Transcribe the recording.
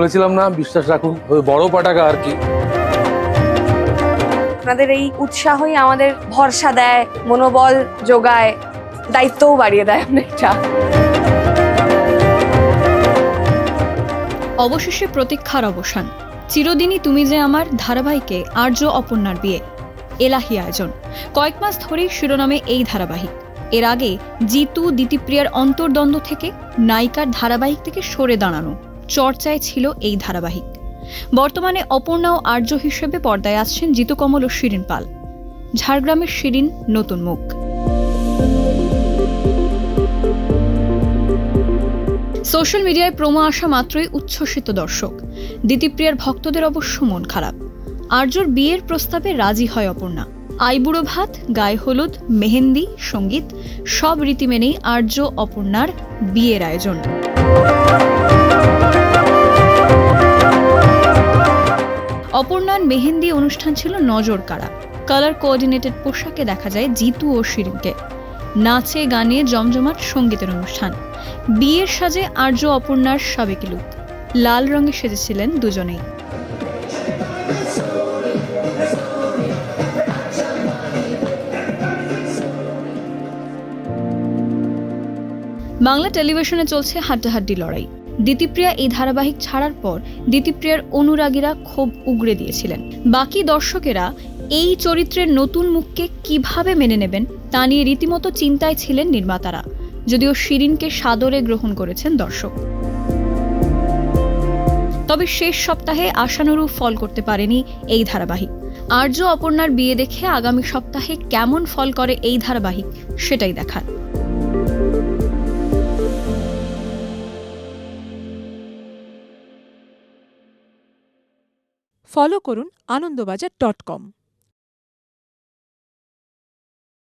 বলেছিলাম না, বিশ্বাস রাখুন, ওই বড় পাটাকা আর কি। আপনাদের এই উৎসাহই আমাদের ভরসা দেয়, মনোবল যোগায়, দায়িত্বও বাড়িয়ে দেয় অনেকটা। অবশেষে প্রতীক্ষার অবসান। চিরদিনই তুমি যে আমার ধারাবাহিকে আর্য অপর্ণার বিয়ে, এলাহি আয়োজন। কয়েক মাস ধরেই শিরোনামে এই ধারাবাহিক। এর আগে জিতু দিতিপ্রিয়ার অন্তর্দ্বন্দ্ব থেকে নায়িকার ধারাবাহিক থেকে সরে দাঁড়ানো চর্চায় ছিল এই ধারাবাহিক। বর্তমানে অপর্ণা ও আর্য হিসেবে পর্দায় আসছেন জিতু কমল ও শিরিন পাল। ঝাড়গ্রামের শিরিন নতুন মুখ। সোশ্যাল মিডিয়ায় প্রোমো আসা মাত্রই উচ্ছ্বসিত দর্শক। দিতিপ্রিয়ার ভক্তদের অবশ্য মন খারাপ। আর্যর বিয়ের প্রস্তাবে রাজি হয় অপর্ণা। আইবুড়ো ভাত, গায়ে হলুদ, মেহেন্দি, সঙ্গীত সব রীতি মেনেই আর্য অপর্ণার বিয়ের আয়োজন। অপর্ণার মেহেন্দি অনুষ্ঠান ছিল নজর কাড়া। কালার কোঅর্ডিনেটেড পোশাকে দেখা যায় জিতু ও শিরিনকে। নাচে গানে জমজমাট সঙ্গীতের অনুষ্ঠান। বিয়ের সাজে আর্য অপর্ণার সাবেকি লুক। লাল রঙে সেজেছিলেন দুজনেই। বাংলা টেলিভিশনে চলছে হাড্ডাহাড্ডি লড়াই। দিতিপ্রিয়া এই ধারাবাহিক ছাড়ার পর দিতিপ্রিয়ার অনুরাগীরা ক্ষোভ উগরে দিয়েছিলেন। বাকি দর্শকেরা এই চরিত্রের নতুন মুখকে কিভাবে মেনে নেবেন তা নিয়ে রীতিমতো চিন্তায় ছিলেন নির্মাতারা, যদিও শিরিনকে সাদরে গ্রহণ করেছেন দর্শক। তবে শেষ সপ্তাহে আশানুরূপ ফল করতে পারেনি এই ধারাবাহিক। আর্য অপর্ণার বিয়ে দেখে আগামী সপ্তাহে কেমন ফল করে এই ধারাবাহিক সেটাই দেখার। ফলো করুন আনন্দবাজার.com।